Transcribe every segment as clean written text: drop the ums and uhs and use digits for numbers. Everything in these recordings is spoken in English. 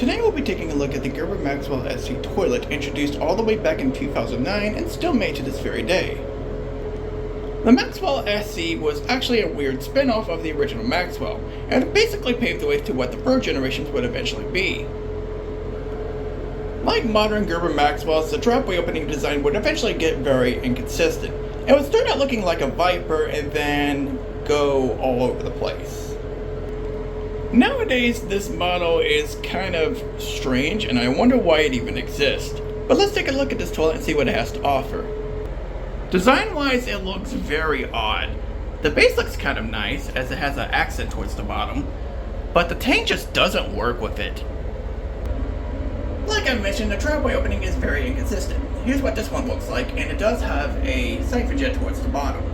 Today we'll be taking a look at the Gerber Maxwell SE toilet, introduced all the way back in 2009 and still made to this very day. The Maxwell SE was actually a weird spin-off of the original Maxwell, and it basically paved the way to what the third generations would eventually be. Like modern Gerber Maxwells, the Trapway opening design would eventually get very inconsistent. It would start out looking like a Viper and then go all over the place. Nowadays, this model is kind of strange, and I wonder why it even exists. But let's take a look at this toilet and see what it has to offer. Design-wise, it looks very odd. The base looks kind of nice, as it has an accent towards the bottom, but the tank just doesn't work with it. Like I mentioned, the Trapway opening is very inconsistent. Here's what this one looks like, and it does have a siphon jet towards the bottom.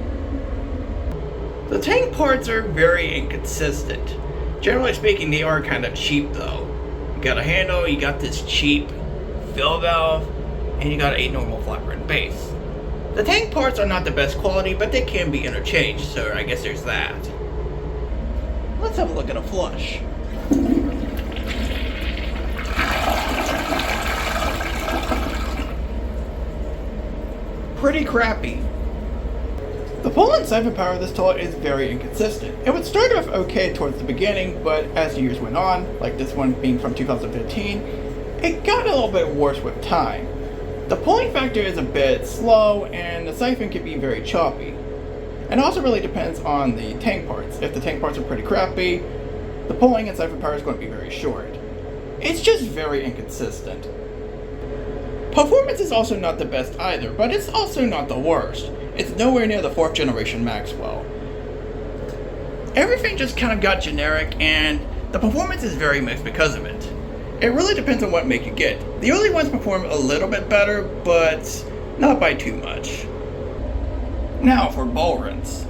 The tank parts are very inconsistent. Generally speaking, they are kind of cheap though. You got a handle, you got this cheap fill valve, and you got a normal flat-brim base. The tank parts are not the best quality, but they can be interchanged, so I guess there's that. Let's have a look at a flush. Pretty crappy. The pull and siphon power of this toilet is very inconsistent. It would start off okay towards the beginning, but as the years went on, like this one being from 2015, it got a little bit worse with time. The pulling factor is a bit slow, and the siphon can be very choppy. And it also really depends on the tank parts. If the tank parts are pretty crappy, the pulling and siphon power is going to be very short. It's just very inconsistent. Performance is also not the best either, but it's also not the worst. It's nowhere near the 4th generation Maxwell. Everything just kind of got generic, and the performance is very mixed because of it. It really depends on what make you get. The early ones perform a little bit better, but not by too much. Now for ball rinse.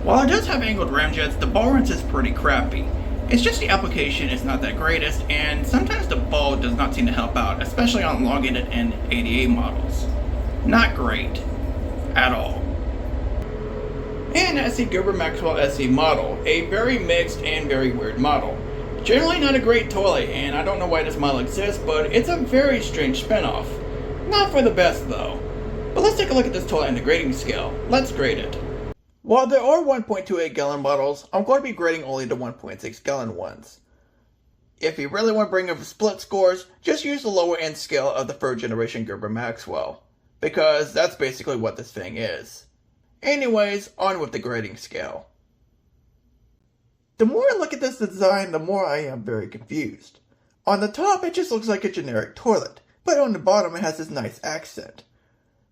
While it does have angled ramjets, the ball rinse is pretty crappy. It's just the application is not that greatest, and sometimes the ball does not seem to help out, especially on elongated and ADA models. Not great. At all. And that's the Gerber Maxwell SE model, a very mixed and very weird model. Generally not a great toilet, and I don't know why this model exists, but it's a very strange spinoff. Not for the best though. But let's take a look at this toilet in the grading scale. Let's grade it. While there are 1.28 gallon bottles, I'm going to be grading only the 1.6 gallon ones. If you really want to bring up split scores, just use the lower end scale of the 3rd generation Gerber Maxwell, because that's basically what this thing is. Anyways, on with the grading scale. The more I look at this design, the more I am very confused. On the top, it just looks like a generic toilet, but on the bottom it has this nice accent.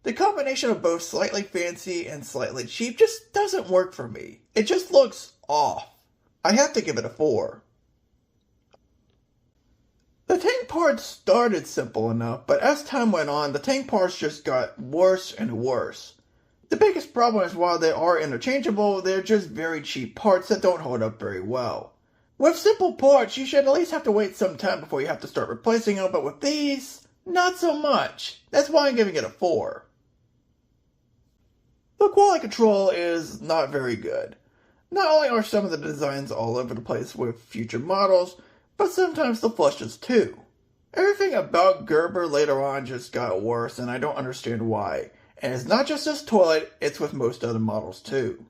The combination of both slightly fancy and slightly cheap just doesn't work for me. It just looks off. I have to give it a 4. The tank parts started simple enough, but as time went on, the tank parts just got worse and worse. The biggest problem is while they are interchangeable, they're just very cheap parts that don't hold up very well. With simple parts, you should at least have to wait some time before you have to start replacing them, but with these, not so much. That's why I'm giving it a 4. The quality control is not very good. Not only are some of the designs all over the place with future models, but sometimes the flushes too. Everything about Gerber later on just got worse, and I don't understand why. And it's not just this toilet, it's with most other models too.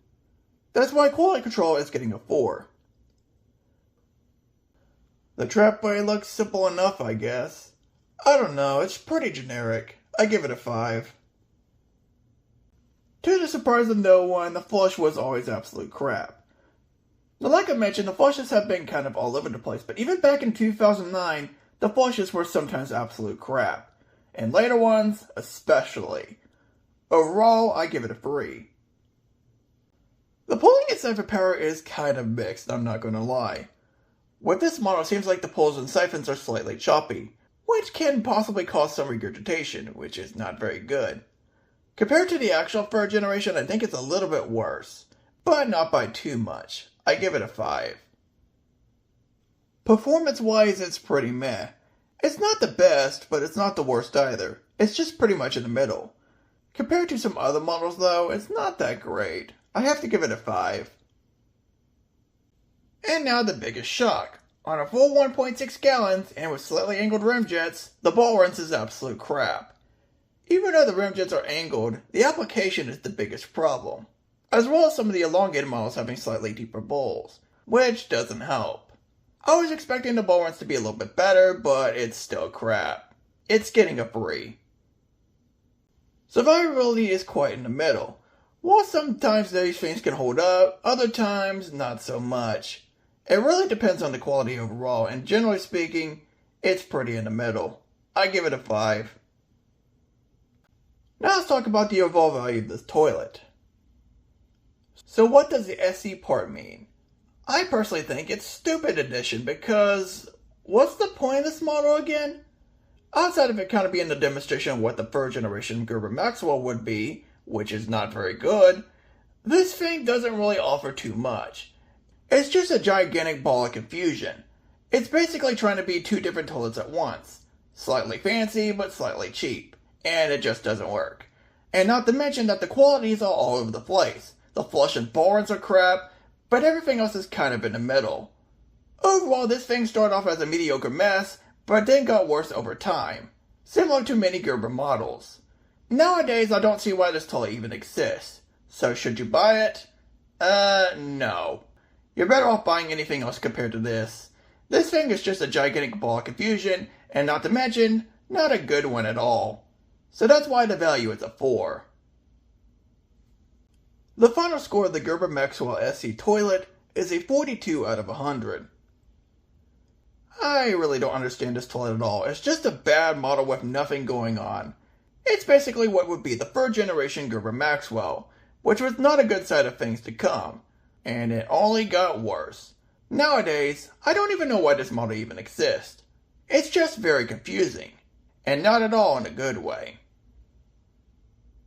That's why quality control is getting a 4. The Trapway looks simple enough, I guess. I don't know, it's pretty generic. I give it a 5. To the surprise of no one, the flush was always absolute crap. Now, like I mentioned, the flushes have been kind of all over the place, but even back in 2009, the flushes were sometimes absolute crap. And later ones, especially. Overall, I give it a 3. The pulling and siphon power is kind of mixed, I'm not going to lie. With this model, it seems like the pulls and siphons are slightly choppy, which can possibly cause some regurgitation, which is not very good. Compared to the actual 3rd generation, I think it's a little bit worse, but not by too much. I give it a 5. Performance-wise, it's pretty meh. It's not the best, but it's not the worst either. It's just pretty much in the middle. Compared to some other models though, it's not that great. I have to give it a 5. And now the biggest shock. On a full 1.6 gallons and with slightly angled rim jets, the ball rinse is absolute crap. Even though the rim jets are angled, the application is the biggest problem, as well as some of the elongated models having slightly deeper bowls, which doesn't help. I was expecting the ball rinse to be a little bit better, but it's still crap. It's getting a 3. Survivability is quite in the middle. While sometimes these things can hold up, other times not so much. It really depends on the quality overall, and generally speaking, it's pretty in the middle. I give it a 5. Now let's talk about the overall value of this toilet. So what does the SE part mean? I personally think it's stupid addition because what's the point of this model again? Outside of it kind of being a demonstration of what the third generation Gerber Maxwell would be, which is not very good, this thing doesn't really offer too much. It's just a gigantic ball of confusion. It's basically trying to be two different toilets at once. Slightly fancy, but slightly cheap. And it just doesn't work. And not to mention that the qualities are all over the place. The flush and ball rinse are crap, but everything else is kind of in the middle. Overall, this thing started off as a mediocre mess, but then got worse over time, similar to many Gerber models. Nowadays, I don't see why this toilet even exists. So should you buy it? No. You're better off buying anything else compared to this. This thing is just a gigantic ball of confusion, and not to mention, not a good one at all. So that's why the value is a 4. The final score of the Gerber Maxwell SE toilet is a 42 out of 100. I really don't understand this toilet at all. It's just a bad model with nothing going on. It's basically what would be the third generation Gerber Maxwell, which was not a good side of things to come, and it only got worse. Nowadays, I don't even know why this model even exists. It's just very confusing, and not at all in a good way.